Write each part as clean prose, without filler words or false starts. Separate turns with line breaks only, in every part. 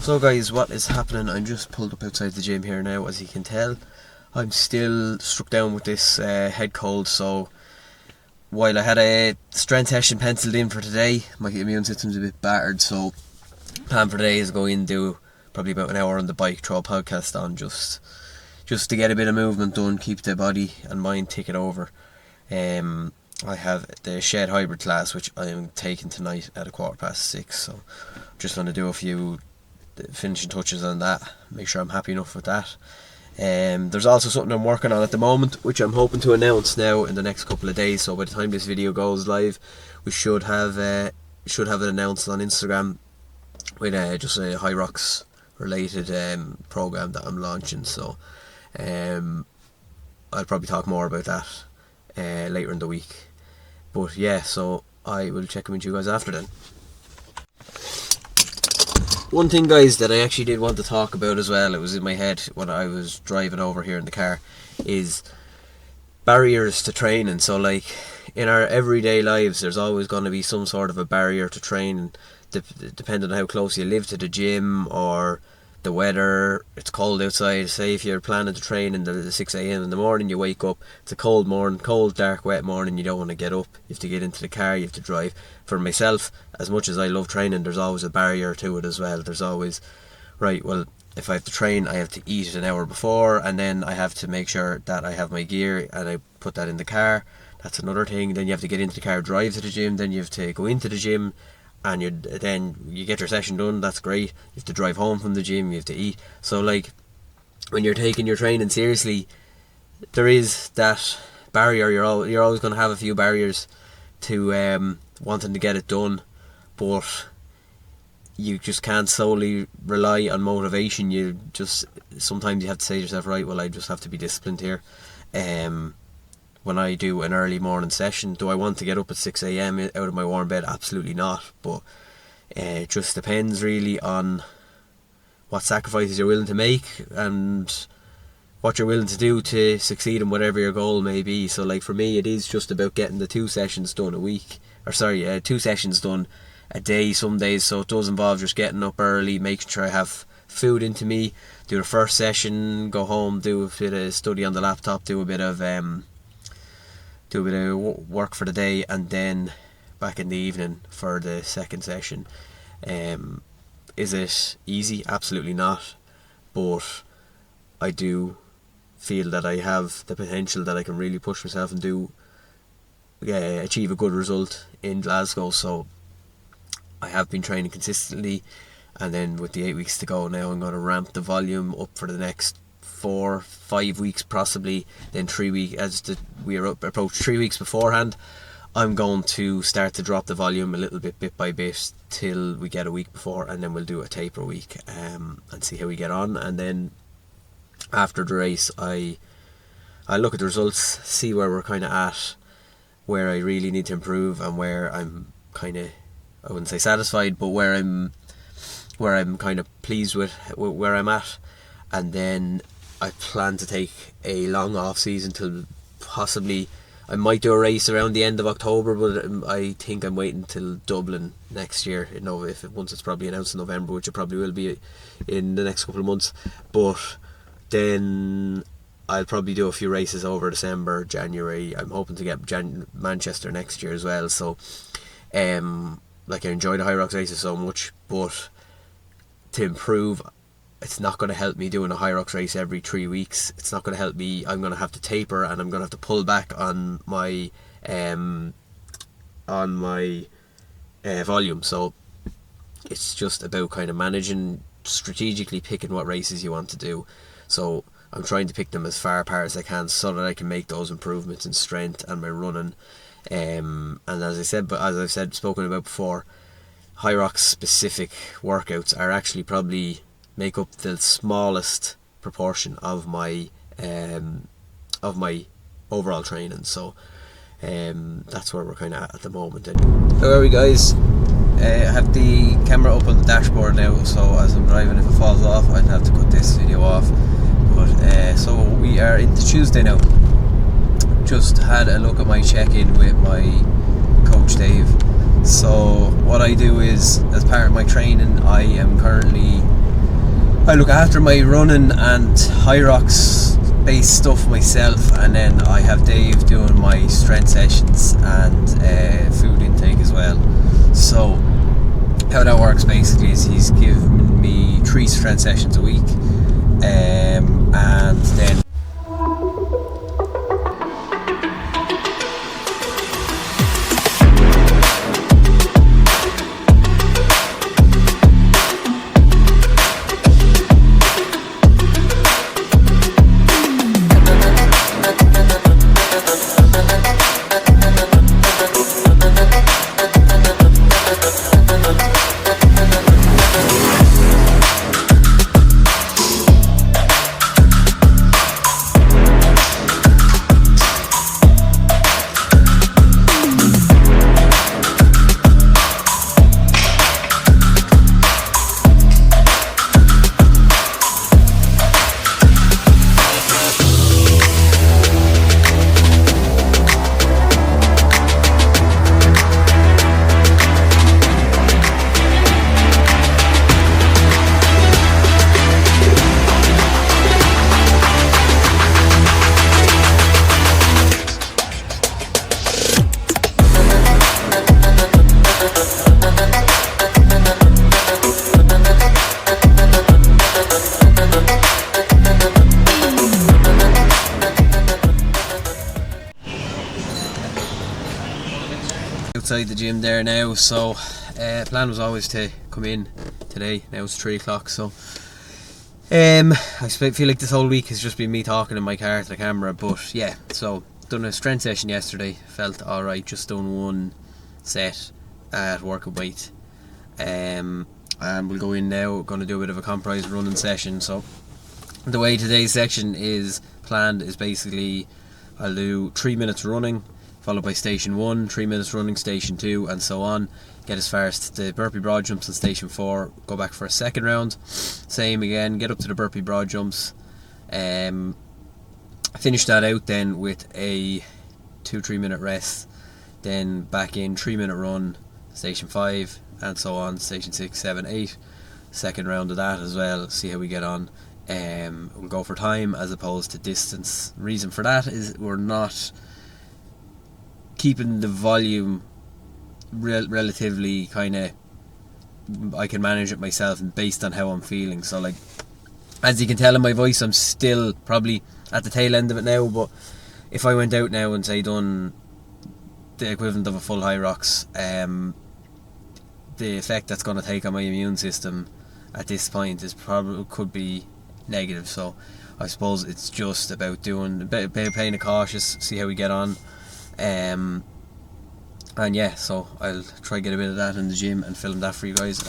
So guys, what is happening? I'm just pulled up outside the gym here now. As you can tell, I'm still struck down with this head cold, so while I had a strength session penciled in for today, my immune system's a bit battered, so plan for today is go in, do probably about an hour on the bike, throw a podcast on, just to get a bit of movement done, keep the body and mind ticking over. I have the shed hybrid class which I am taking tonight at 6:15, so just going to do a few finishing touches on that, make sure I'm happy enough with that. There's also something I'm working on at the moment which I'm hoping to announce now in the next couple of days, so by the time this video goes live we should have it announced on Instagram with just a High Rocks related program that I'm launching, so I'll probably talk more about that later in the week. But yeah, so I will check in with you guys after then. One thing guys that I actually did want to talk about as well, it was in my head when I was driving over here in the car, is barriers to training. So like in our everyday lives there's always going to be some sort of a barrier to training, depending on how close you live to the gym or the weather. It's cold outside. Say if you're planning to train in the 6 a.m. in the morning, you wake up, it's a cold morning, cold, dark, wet morning, you don't want to get up, you have to get into the car, you have to drive. For myself, as much as I love training, there's always a barrier to it as well. There's always, right, well, if I have to train, I have to eat an hour before, and then I have to make sure that I have my gear and I put that in the car. That's another thing. Then you have to get into the car, drive to the gym, then you have to go into the gym, and then you get your session done. That's great. You have to drive home from the gym, you have to eat. So like when you're taking your training seriously, there is that barrier. You're always going to have a few barriers to wanting to get it done, but you just can't solely rely on motivation. You just sometimes you have to say to yourself, right, well, I just have to be disciplined here. When I do an early morning session, do I want to get up at 6 a.m. out of my warm bed? Absolutely not. But it just depends really on what sacrifices you're willing to make and what you're willing to do to succeed in whatever your goal may be. So like for me, it is just about getting the 2 sessions done a week, or sorry, 2 sessions done a day some days. So it does involve just getting up early, making sure I have food into me, do the first session, go home, do a bit of study on the laptop, do a bit of work for the day, and then back in the evening for the second session. Is it easy? Absolutely not, but I do feel that I have the potential that I can really push myself and do achieve a good result in Glasgow. So I have been training consistently, and then with the 8 weeks to go now, I'm going to ramp the volume up for the next 4-5 weeks possibly. Then 3 weeks, as we are approach 3 weeks beforehand, I'm going to start to drop the volume a little bit by bit till we get a week before, and then we'll do a taper week and see how we get on. And then after the race I look at the results, see where we're kind of at, where I really need to improve, and where I'm kind of, I wouldn't say satisfied, but where I'm kind of pleased with where I'm at. And then I plan to take a long off season till possibly, I might do a race around the end of October, but I think I'm waiting till Dublin next year. You know, once it's probably announced in November, which it probably will be in the next couple of months. But then I'll probably do a few races over December, January. I'm hoping to get Manchester next year as well. So like I enjoy the High Rocks races so much, but to improve, it's not going to help me doing a High Rocks race every 3 weeks. It's not going to help me. I'm going to have to taper, and I'm going to have to pull back on my volume. So it's just about kind of managing, strategically picking what races you want to do. So I'm trying to pick them as far apart as I can, so that I can make those improvements in strength and my running. And as I've spoken about before, High Rocks specific workouts are actually probably make up the smallest proportion of my overall training. So that's where we're kind of at the moment. How are we, guys? I have the camera up on the dashboard now, so as I'm driving, if it falls off I'd have to cut this video off. But so we are into Tuesday now. Just had a look at my check-in with my coach Dave. So what I do is, as part of my training, I am currently I look after my running and high rocks based stuff myself, and then I have Dave doing my strength sessions and food intake as well. So how that works basically is he's given me 3 strength sessions a week, and then outside the gym there now. So plan was always to come in today. Now it's 3 o'clock, so I feel like this whole week has just been me talking in my car to the camera. But yeah, so done a strength session yesterday, felt alright, just done 1 set at workout weight, and we'll go in now. We're going to do a bit of a comprised running session. So the way today's section is planned is basically I'll do 3 minutes running, followed by station 1, 3 minutes running, station 2, and so on. Get as far as the burpee broad jumps in station 4, go back for a second round, same again, get up to the burpee broad jumps, finish that out then with a 2-3 minute rest, then back in 3 minute run, station 5, and so on, station 6, 7, 8, second round of that as well, see how we get on. We'll go for time as opposed to distance. Reason for that is we're not keeping the volume relatively kind of, I can manage it myself based on how I'm feeling. So like, as you can tell in my voice, I'm still probably at the tail end of it now, but if I went out now and say done the equivalent of a full high rocks, the effect that's going to take on my immune system at this point is probably could be negative. So I suppose it's just about doing a bit playing it cautious, see how we get on. And yeah, so I'll try get a bit of that in the gym and film that for you guys.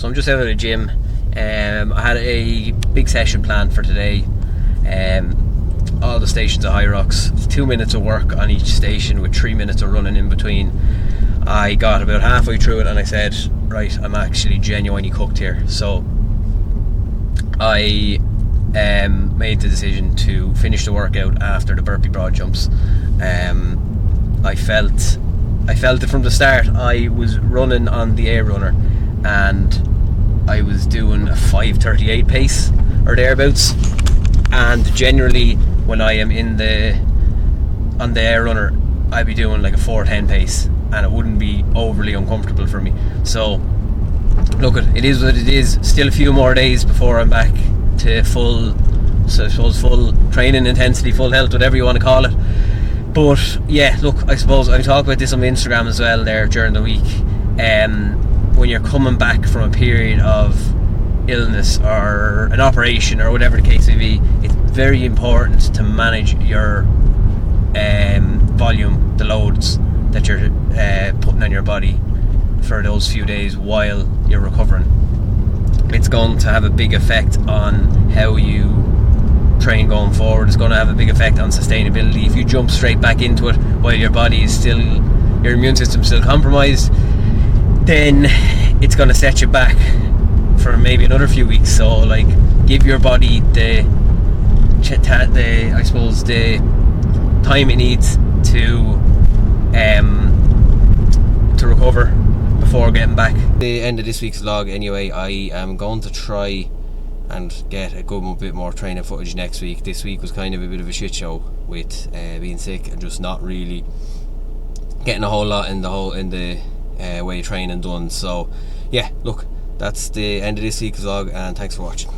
I'm just out of the gym. I had a big session planned for today. All the stations are high rocks, 2 minutes of work on each station with 3 minutes of running in between. I got about halfway through it and I said, right, I'm actually genuinely cooked here. So I made the decision to finish the workout after the burpee broad jumps. I felt it from the start. I was running on the air runner and I was doing a 5:38 pace or thereabouts, and generally when I am on the air runner I'd be doing like a 4:10 pace and it wouldn't be overly uncomfortable for me. So look, it is what it is. Still a few more days before I'm back to full, so I suppose full training intensity, full health, whatever you want to call it. But yeah, look, I suppose I talk about this on my Instagram as well there during the week. When you're coming back from a period of illness or an operation or whatever the case may be, it's very important to manage your volume, the loads that you're putting on your body for those few days while you're recovering. It's going to have a big effect on how you train going forward. It's going to have a big effect on sustainability. If you jump straight back into it while your body is still, your immune system's still compromised, then it's going to set you back for maybe another few weeks. So like, give your body the I suppose the time it needs to recover before getting back. The end of this week's vlog anyway, I am going to try and get a good bit more training footage next week. This week was kind of a bit of a shit show with being sick and just not really getting a whole lot in the way of training done. So yeah, look, that's the end of this week's vlog, and thanks for watching.